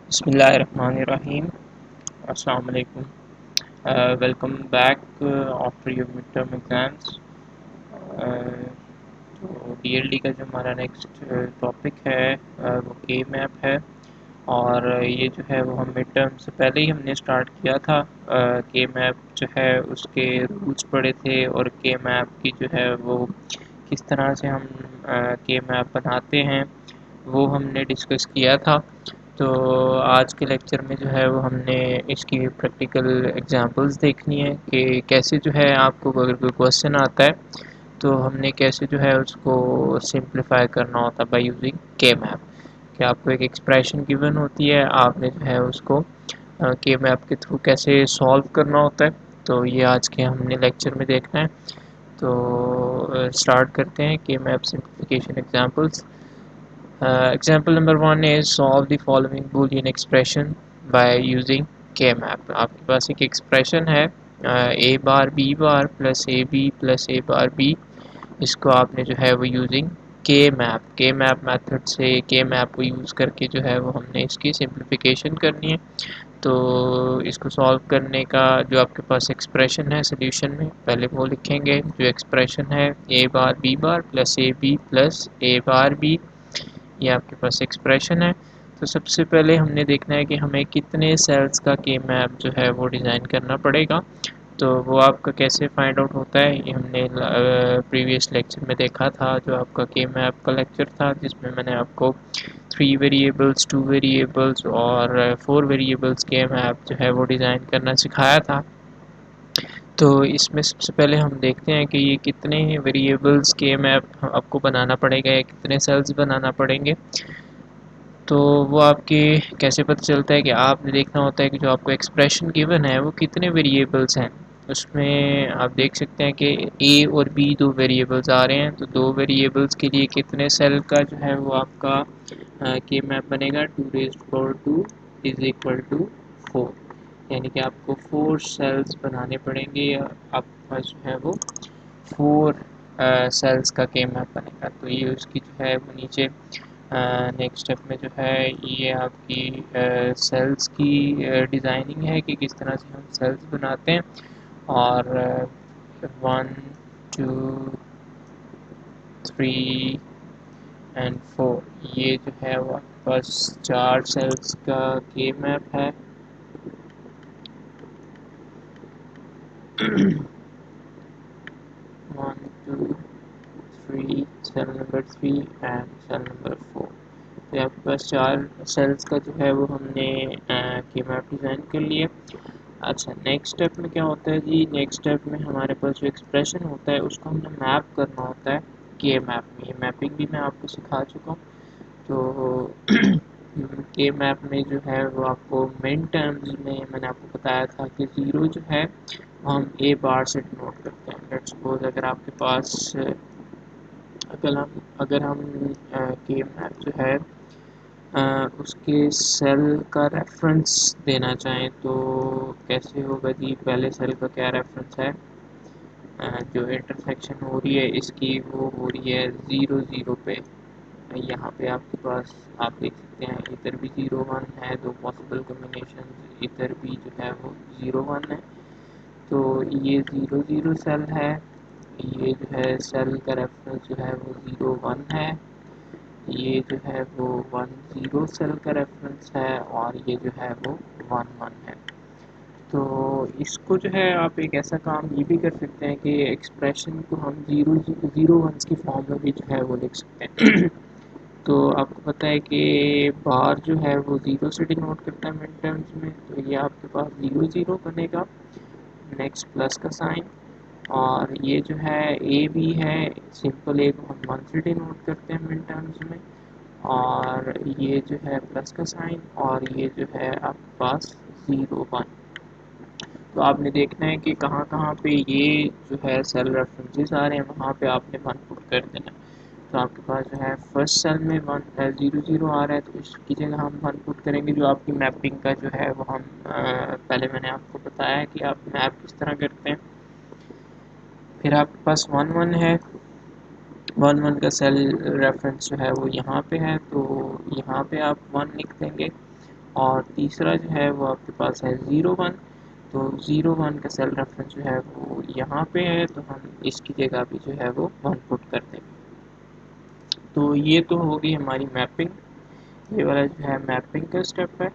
بسم اللہ الرحمن الرحیم. السلام علیکم. Welcome back after your mid term exams. تو ڈی ایل ڈی کا جو ہمارا نیکسٹ ٹاپک ہے وہ کے میپ ہے، اور یہ جو ہے وہ ہم مڈ ٹرم سے پہلے ہی ہم نے اسٹارٹ کیا تھا. کے میپ جو ہے اس کے رولس پڑھے تھے، اور کے میپ کی جو ہے وہ کس طرح سے ہم کے میپ بناتے ہیں وہ ہم نے ڈسکس کیا تھا. تو آج کے لیکچر میں جو ہے وہ ہم نے اس کی پریکٹیکل ایگزامپلس دیکھنی ہے کہ کیسے جو ہے آپ کو اگر کوئی کویشچن آتا ہے تو ہم نے کیسے جو ہے اس کو سمپلیفائی کرنا ہوتا ہے بائی یوزنگ کے میپ. کہ آپ کو ایک ایکسپریشن گیون ہوتی ہے، آپ نے جو ہے اس کو کے میپ کے تھرو کیسے سولو کرنا ہوتا ہے. تو یہ آج کے ہم نے لیکچر میں دیکھنا ہے. تو اسٹارٹ کرتے ہیں کہ map simplification examples. Example number 1 is solve the following boolean expression by using k-map. آپ کے پاس ایک ایکسپریشن ہے a bar b bar plus A B plus A bar B. اس کو آپ نے جو ہے وہ یوزنگ کے میپ میتھڈ سے کے میپ کو یوز کر کے جو ہے وہ ہم نے اس کی سمپلیفیکیشن کرنی ہے. تو اس کو سولو کرنے کا جو آپ کے پاس ایکسپریشن ہے سلیوشن میں پہلے وہ لکھیں گے. جو ایکسپریشن ہے a bar b bar plus A B plus A bar B, یہ آپ کے پاس ایکسپریشن ہے. تو سب سے پہلے ہم نے دیکھنا ہے کہ ہمیں کتنے سیلز کا کے میپ جو ہے وہ ڈیزائن کرنا پڑے گا. تو وہ آپ کا کیسے فائنڈ آؤٹ ہوتا ہے یہ ہم نے پریویس لیکچر میں دیکھا تھا، جو آپ کا کے میپ کا لیکچر تھا، جس میں میں نے آپ کو 3 ویریبلس 2 ویریبلس اور 4 ویریبلس کے میپ جو ہے وہ ڈیزائن کرنا سکھایا تھا. تو اس میں سب سے پہلے ہم دیکھتے ہیں کہ یہ کتنے ویریبلس کے میپ آپ کو بنانا پڑے گا یا کتنے سیلز بنانا پڑیں گے. تو وہ آپ کے کیسے پتہ چلتا ہے کہ آپ نے دیکھنا ہوتا ہے کہ جو آپ کو ایکسپریشن گیون ہے وہ کتنے ویریبلس ہیں. اس میں آپ دیکھ سکتے ہیں کہ اے اور بی 2 ویریبلس آ رہے ہیں، تو 2 ویریبلس کے لیے کتنے سیل کا جو ہے وہ آپ کا کے میپ بنے گا. 2⁴ از اکول ٹو 4، یعنی کہ آپ کو 4 سیلز بنانے پڑیں گے، یا آپ کے پاس جو ہے وہ 4 سیلز کا کے میپ بنے گا. تو یہ اس کی جو ہے وہ نیچے نیکسٹ اسٹیپ میں جو ہے یہ آپ کی سیلز کی ڈیزائننگ ہے کہ کس طرح سے ہم سیلز بناتے ہیں. اور 1 2 3 اینڈ 4 یہ جو ہے وہ آپ کے پاس 4 سیلز کا کے میپ ہے. 1 2 3 cell number 3 and cell number 4. تو آپ کے پاس 4 سیلز کا جو ہے وہ ہم نے کے میپ ڈیزائن کر لیا. اچھا، نیکسٹ اسٹیپ میں کیا ہوتا ہے جی؟ نیکسٹ اسٹیپ میں ہمارے پاس جو ایکسپریشن ہوتا ہے اس کو ہم نے میپ کرنا ہوتا ہے کے میپ میں. یہ میپنگ بھی میں آپ کو سکھا چکا ہوں. تو کے میپ میں جو ہے وہ آپ کو مین ٹرمز میں نے آپ کو بتایا تھا کہ 0 جو ہے وہ ہم اے بار سے ڈینوٹ کرتے ہیں. لیٹس سپوز اگر آپ کے پاس اگر ہم کے میپ جو ہے اس کے سیل کا ریفرنس دینا چاہیں تو کیسے ہوگا جی؟ پہلے سیل کا کیا ریفرنس ہے؟ جو انٹرسیکشن ہو رہی ہے اس کی وہ ہو رہی ہے 0 0 پہ. یہاں پہ آپ کے پاس آپ دیکھ سکتے ہیں ادھر بھی 0 1 ہے، 2 پاسبل کمبینیشن، ادھر بھی جو ہے وہ 0 1 ہے. تو یہ 0 0 سیل ہے، یہ جو ہے سیل کا ریفرنس جو ہے وہ 0 1 ہے، یہ جو ہے وہ 1 0 سیل کا ریفرنس ہے، اور یہ جو ہے وہ 1 1 ہے. تو اس کو جو ہے آپ ایک ایسا کام یہ بھی کر سکتے ہیں کہ ایکسپریشن کو ہم 0 1 کی فارم میں بھی جو ہے وہ لکھ سکتے ہیں. تو آپ کو پتہ ہے کہ بار جو ہے وہ 0 سے ڈینوٹ کرتا ہے مڈ ٹرمز میں. تو یہ آپ کے پاس 0 0 بنے گا، نیکسٹ پلس کا سائن، اور یہ جو ہے اے بی ہے، سمپل اے کو ہم 1 سے ڈینوٹ کرتے ہیں مڈ ٹرمز میں، اور یہ جو ہے پلس کا سائن، اور یہ جو ہے آپ کے پاس 0 1. تو آپ نے دیکھنا ہے کہ کہاں کہاں پہ یہ جو ہے سیل ریفرنسز آ رہے ہیں وہاں پہ آپ نے 1 پٹ کر دینا. تو آپ کے پاس جو ہے فرسٹ سیل میں 0 0 آ رہا ہے، تو اس کی جگہ ہم 1 پٹ کریں گے. جو آپ کی میپنگ کا جو ہے وہ ہم پہلے میں نے آپ کو بتایا کہ آپ میپ کس طرح کرتے ہیں. پھر آپ کے پاس 1 1 ہے، 1 1 کا سیل ریفرنس جو ہے وہ یہاں پہ ہے، تو یہاں پہ آپ 1 لکھ دیں گے. اور تیسرا جو ہے وہ آپ کے پاس ہے 0 1. تو 0 1 کا سیل ریفرنس جو ہے وہ یہاں پہ ہے، تو ہم اس کی جگہ بھی جو ہے وہ 1 پٹ کر دیں. تو یہ تو ہوگی ہماری میپنگ، یہ والا جو ہے میپنگ کا اسٹیپ ہے.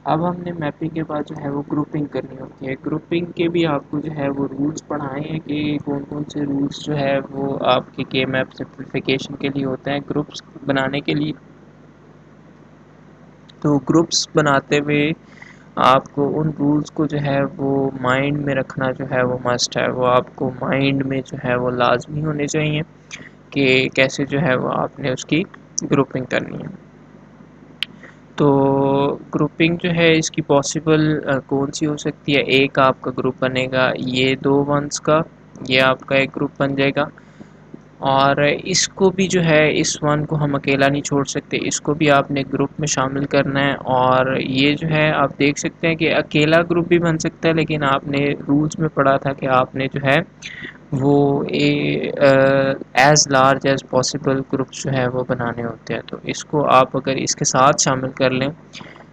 اب ہم نے میپنگ کے بعد جو ہے وہ گروپنگ کرنی ہوتی ہے. گروپنگ کے بھی آپ کو جو ہے وہ رولز پڑھائے ہیں کہ کون کون سے رولز جو ہے وہ آپ کے کے میپ سمپلیفیکیشن کے لیے ہوتے ہیں گروپس بنانے کے لیے. تو گروپس بناتے ہوئے آپ کو ان رولز کو جو ہے وہ مائنڈ میں رکھنا جو ہے وہ مسٹ ہے، وہ آپ کو مائنڈ میں جو ہے وہ لازمی ہونے چاہیے کہ کیسے جو ہے وہ آپ نے اس کی گروپنگ کرنی ہے. تو گروپنگ جو ہے اس کی پاسبل کون سی ہو سکتی ہے؟ ایک آپ کا گروپ بنے گا یہ 2 1s کا، یہ آپ کا ایک گروپ بن جائے گا. اور اس کو بھی جو ہے اس 1 کو ہم اکیلا نہیں چھوڑ سکتے، اس کو بھی آپ نے گروپ میں شامل کرنا ہے. اور یہ جو ہے آپ دیکھ سکتے ہیں کہ اکیلا گروپ بھی بن سکتا ہے، لیکن آپ نے رولز میں پڑھا تھا کہ آپ نے جو ہے وہ as large as possible groups جو ہے وہ بنانے ہوتے ہیں. تو اس کو آپ اگر اس کے ساتھ شامل کر لیں،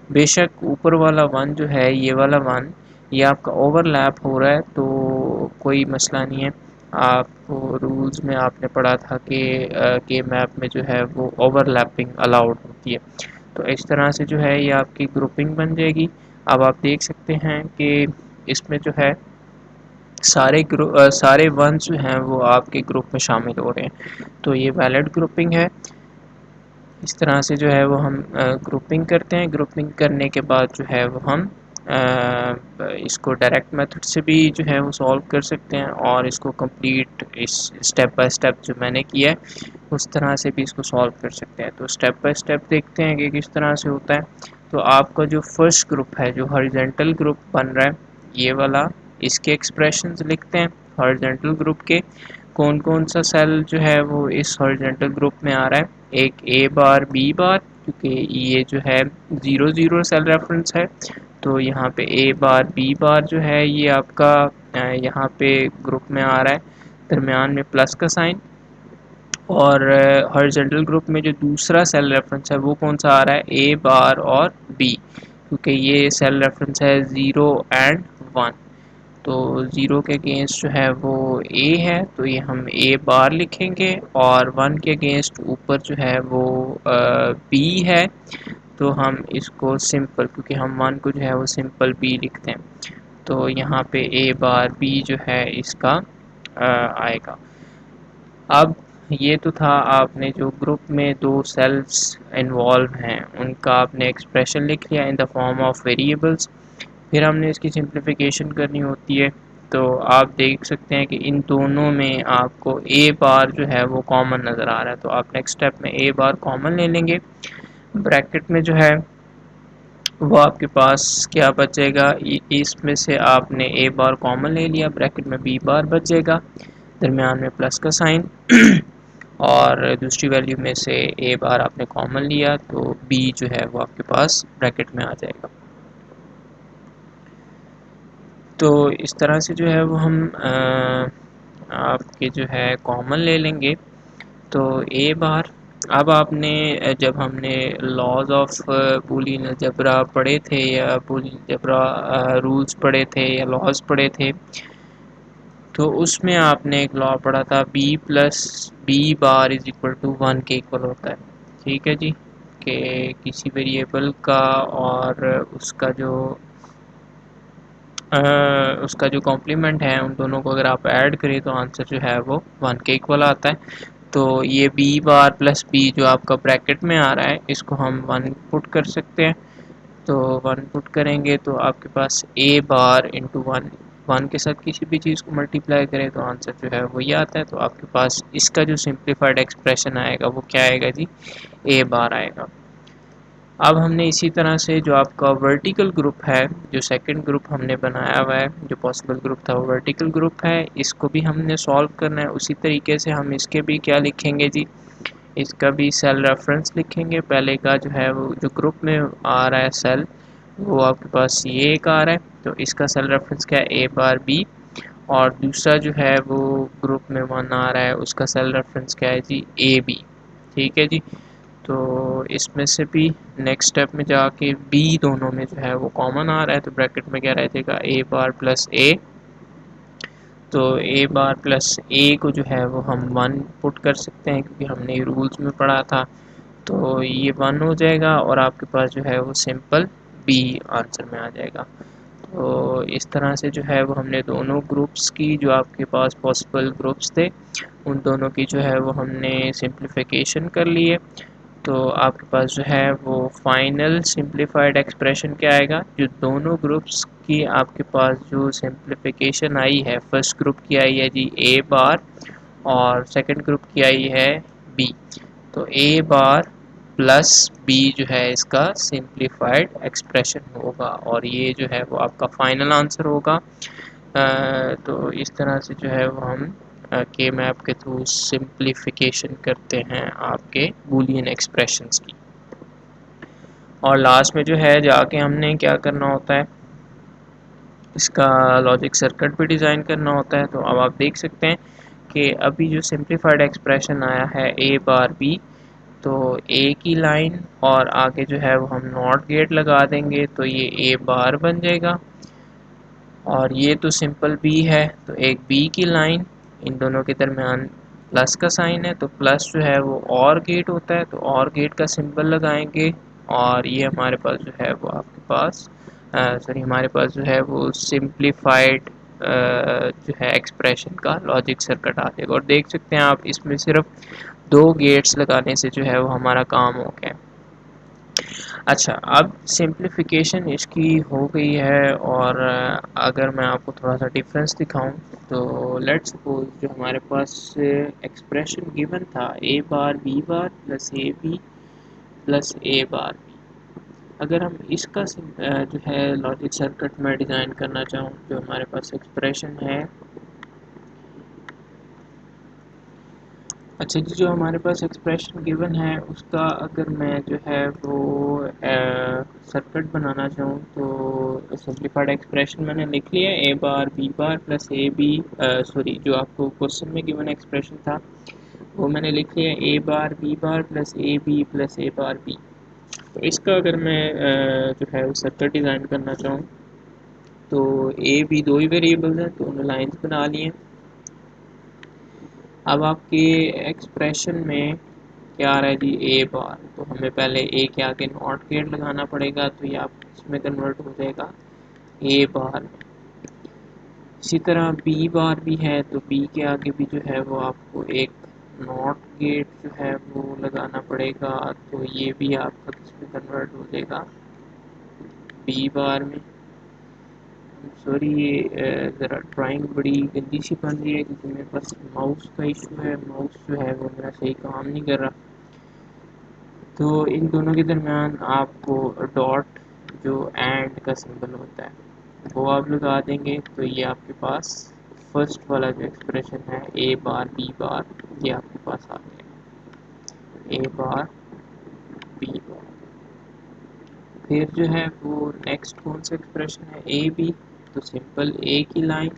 بے شک اوپر والا 1 جو ہے یہ والا 1 یہ آپ کا اوور لیپ ہو رہا ہے تو کوئی مسئلہ نہیں ہے. آپ رولز میں آپ نے پڑھا تھا کہ میپ میں جو ہے وہ اوور لیپنگ الاؤڈ ہوتی ہے. تو اس طرح سے جو ہے یہ آپ کی گروپنگ بن جائے گی. اب آپ دیکھ سکتے ہیں کہ اس میں جو ہے سارے ونس جو ہیں وہ آپ کے گروپ میں شامل ہو رہے ہیں. تو یہ ویلڈ گروپنگ ہے. اس طرح سے جو ہے وہ ہم گروپنگ کرتے ہیں. گروپنگ کرنے کے بعد جو ہے وہ ہم اس کو ڈائریکٹ میتھڈ سے بھی جو ہے وہ سولو کر سکتے ہیں، اور اس کو کمپلیٹ اسٹیپ بائی اسٹیپ جو میں نے کیا ہے اس طرح سے بھی اس کو سولو کر سکتے ہیں. تو اسٹیپ بائی اسٹیپ دیکھتے ہیں کہ کس طرح سے ہوتا ہے. تو آپ کا جو فرسٹ گروپ ہے جو ہاریزونٹل گروپ بن رہا ہے یہ والا، اس کے ایکسپریشنز لکھتے ہیں. ہاریزونٹل گروپ کے کون کون سا سیل جو ہے وہ اس ہاریزونٹل گروپ میں آ رہا ہے؟ ایک اے بار بی بار، کیونکہ یہ جو ہے 0 0 سیل ریفرنس ہے تو یہاں پہ اے بار بی بار جو ہے یہ آپ کا یہاں پہ گروپ میں آ رہا ہے، درمیان میں پلس کا سائن. اور ہاریزونٹل گروپ میں جو دوسرا سیل ریفرنس ہے وہ کون سا آ رہا ہے؟ اے بار اور بی، کیونکہ یہ سیل ریفرنس ہے 0 اینڈ 1. تو 0 کے اگینسٹ جو ہے وہ اے ہے تو یہ ہم اے بار لکھیں گے، اور 1 کے اگینسٹ اوپر جو ہے وہ بی ہے تو ہم اس کو سمپل، کیونکہ ہم 1 کو جو ہے وہ سمپل بی لکھتے ہیں تو یہاں پہ اے بار بی جو ہے اس کا آئے گا. اب یہ تو تھا آپ نے جو گروپ میں 2 سیلز انوالو ہیں ان کا آپ نے ایکسپریشن لکھ لیا ان دا فارم آف ویریبلس. پھر ہم نے اس کی سمپلیفیکیشن کرنی ہوتی ہے. تو آپ دیکھ سکتے ہیں کہ ان دونوں میں آپ کو اے بار جو ہے وہ کامن نظر آ رہا ہے، تو آپ نیکسٹ اسٹیپ میں اے بار کامن لے لیں گے. بریکٹ میں جو ہے وہ آپ کے پاس کیا بچے گا؟ اس میں سے آپ نے اے بار کامن لے لیا، بریکٹ میں بی بار بچے گا، درمیان میں پلس کا سائن، اور دوسری ویلیو میں سے اے بار آپ نے کامن لیا تو بی جو ہے وہ آپ کے پاس بریکٹ میں آ جائے گا. تو اس طرح سے جو ہے وہ ہم آپ کے جو ہے کامن لے لیں گے. تو اے بار اب آپ نے جب ہم نے لاز آف بولین الجبرا پڑھے تھے یا بولین الجبرا رولز پڑھے تھے یا لاز پڑھے تھے تو اس میں آپ نے ایک لا پڑھا تھا B plus B bar is equal to 1 کے ایکول ہوتا ہے. ٹھیک ہے جی، کہ کسی ویریبل کا اور اس کا جو کمپلیمنٹ ہے ان دونوں کو اگر آپ ایڈ کریں تو آنسر جو ہے وہ 1 کے ایکول آتا ہے. تو یہ بی بار پلس بی جو آپ کا بریکٹ میں آ رہا ہے اس کو ہم 1 پٹ کر سکتے ہیں. تو 1 پٹ کریں گے تو آپ کے پاس اے بار انٹو 1 کے ساتھ کسی بھی چیز کو ملٹیپلائی کریں تو آنسر جو ہے وہی آتا ہے. تو آپ کے پاس اس کا جو سمپلیفائڈ ایکسپریشن آئے گا وہ کیا آئے گا جی؟ اے بار آئے گا. اب ہم نے اسی طرح سے جو آپ کا ورٹیکل گروپ ہے، جو سیکنڈ گروپ ہم نے بنایا ہوا ہے جو پاسبل گروپ تھا وہ ورٹیکل گروپ ہے، اس کو بھی ہم نے سولو کرنا ہے. اسی طریقے سے ہم اس کے بھی کیا لکھیں گے جی؟ اس کا بھی سیل ریفرنس لکھیں گے. پہلے کا جو ہے وہ جو گروپ میں آ رہا ہے سیل وہ آپ کے پاس یہ ایک آ رہا ہے تو اس کا سیل ریفرنس کیا ہے؟ اے بار بی. اور دوسرا جو ہے وہ گروپ میں 1 آ رہا ہے اس کا سیل ریفرنس کیا ہے جی؟ اے بی. ٹھیک ہے جی. تو اس میں سے بھی نیکسٹ اسٹیپ میں جا کے بی دونوں میں جو ہے وہ کامن آ رہا ہے، تو بریکٹ میں کیا رہ جائے گا اے بار پلس اے. تو اے بار پلس اے کو جو ہے وہ ہم 1 پٹ کر سکتے ہیں کیونکہ ہم نے رولز میں پڑھا تھا. تو یہ 1 ہو جائے گا اور آپ کے پاس جو ہے وہ سمپل بی آنسر میں آ جائے گا. تو اس طرح سے جو ہے وہ ہم نے دونوں گروپس کی جو آپ کے پاس پاسبل گروپس تھے ان دونوں کی جو ہے وہ ہم نے سمپلیفیکیشن کر لی ہے. تو آپ کے پاس جو ہے وہ فائنل سمپلیفائڈ ایکسپریشن کیا آئے گا، جو دونوں گروپس کی آپ کے پاس جو سمپلیفیکیشن آئی ہے، فرسٹ گروپ کی آئی ہے جی اے بار اور سیکنڈ گروپ کی آئی ہے بی. تو اے بار پلس بی جو ہے اس کا سمپلیفائڈ ایکسپریشن ہوگا اور یہ جو ہے وہ آپ کا فائنل آنسر ہوگا. تو اس طرح سے جو ہے وہ ہم کے میپ کے تھرو سمپلیفیکیشن کرتے ہیں آپ کے بولین ایکسپریشنز کی. اور لاسٹ میں جو ہے جا کے ہم نے کیا کرنا ہوتا ہے، اس کا لاجک سرکٹ بھی ڈیزائن کرنا ہوتا ہے. تو اب آپ دیکھ سکتے ہیں کہ ابھی جو سمپلیفائڈ ایکسپریشن آیا ہے اے بار بی، تو اے کی لائن اور آگے جو ہے وہ ہم ناٹ گیٹ لگا دیں گے تو یہ اے بار بن جائے گا. اور یہ تو سمپل بی ہے، تو ایک بی کی لائن، ان دونوں کے درمیان پلس کا سائن ہے تو پلس جو ہے وہ اور گیٹ ہوتا ہے تو اور گیٹ کا سمبل لگائیں گے. اور یہ ہمارے پاس جو ہے وہ آپ کے پاس ہمارے پاس جو ہے وہ سمپلیفائڈ جو ہے ایکسپریشن کا لاجک سرکٹ آ جائے گا. اور دیکھ سکتے ہیں آپ اس میں صرف 2 گیٹس لگانے سے جو ہے وہ ہمارا کام ہو گیا. اچھا، اب سمپلیفیکیشن اس کی ہو گئی ہے اور اگر میں آپ کو تھوڑا سا ڈفرینس دکھاؤں تو لیٹ سپوز جو ہمارے پاس ایکسپریشن گیون تھا A bar B bar plus A B plus A bar B, اگر ہم اس کا جو ہے لاجک سرکٹ میں ڈیزائن کرنا چاہوں، جو ہمارے پاس ایکسپریشن ہے، اچھا جی، جو ہمارے پاس ایکسپریشن گیون ہے اس کا اگر میں جو ہے وہ سرکٹ بنانا چاہوں تو سمپلیفائڈ ایکسپریشن میں نے لکھ لیا A bar B bar plus A B, جو آپ کو کوشچن میں گیون ایکسپریشن تھا وہ میں نے لکھ لیا A bar B bar plus A B plus A bar B. تو اس کا اگر میں جو ہے وہ سرکٹ ڈیزائن کرنا چاہوں تو اے بی 2 ہی ویریبلز ہیں تو انہیں لائنز بنا لی ہیں. اب آپ کے ایکسپریشن میں کیا آ رہا ہے جی اے بار، تو ہمیں پہلے اے کے آگے ناٹ گیٹ لگانا پڑے گا تو یہ آپ اس میں کنورٹ ہو جائے گا اے بار. اسی طرح بی بار بھی ہے تو بی کے آگے بھی جو ہے وہ آپ کو ایک ناٹ گیٹ جو ہے وہ لگانا پڑے گا تو یہ بھی آپ کا کس میں کنورٹ ہو جائے گا بی بار میں. سوری یہ ذرا ڈرائنگ بڑی گندی سی بن رہی ہے کیونکہ میرے پاس ماؤس کا ایشو ہے، ماؤس جو ہے وہ میرا صحیح کام نہیں کر رہا. تو ان دونوں کے درمیان آپ کو ڈاٹ جو اینڈ کا سمبل ہوتا ہے وہ آپ لگا دیں گے تو یہ آپ کے پاس فرسٹ والا جو ایکسپریشن ہے اے بار بی بار یہ آپ کے پاس آ جائے گا اے بار بی بار. پھر جو ہے وہ نیکسٹ کون سا ایکسپریشن ہے اے بی، تو سمپل اے کی لائن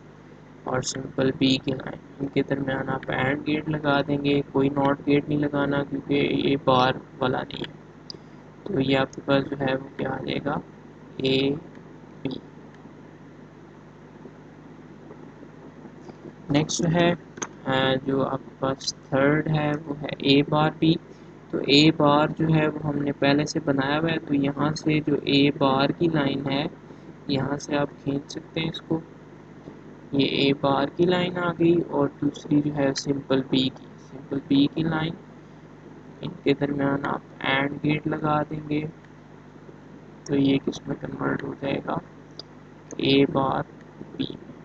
اور سمپل بی کی لائن، ان کے درمیان آپ اینڈ گیٹ لگا دیں گے، کوئی ناٹ گیٹ نہیں لگانا کیونکہ یہ بار والا نہیں ہے. تو یہ آپ کے پاس جو ہے وہ کیا آ جائے گا اے بی. نیکسٹ ہے جو آپ کے پاس تھرڈ ہے وہ ہے اے بار بی. تو اے بار جو ہے وہ ہم نے پہلے سے بنایا ہوا ہے تو یہاں سے جو اے بار کی لائن ہے یہاں سے آپ کھینچ سکتے ہیں اس کو، یہ اے بار کی لائن آ گئی اور دوسری جو ہے سمپل بی کی لائن، ان کے درمیان آپ اینڈ گیٹ لگا دیں گے تو یہ کس میں کنورٹ ہو جائے گا اے بار بی میں،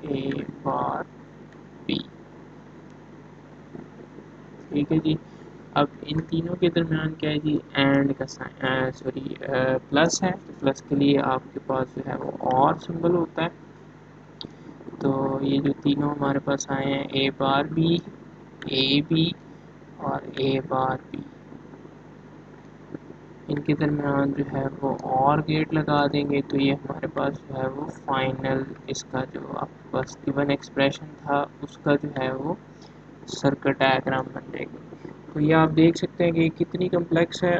اے بار بی. ٹھیک ہے جی. اب ان تینوں کے درمیان کیا ہے جی اینڈ کا سائن پلس ہے تو پلس کے لیے آپ کے پاس جو ہے وہ اور سمبل ہوتا ہے. تو یہ جو تینوں ہمارے پاس آئے ہیں اے بار بی، اے بی اور اے بار بی، ان کے درمیان جو ہے وہ اور گیٹ لگا دیں گے تو یہ ہمارے پاس جو ہے وہ فائنل اس کا جو آپ کے پاس گیون ایکسپریشن تھا اس کا جو ہے وہ سرکٹ ڈائیگرام بن جائے گی. تو یہ آپ دیکھ سکتے ہیں کہ کتنی کمپلیکس ہے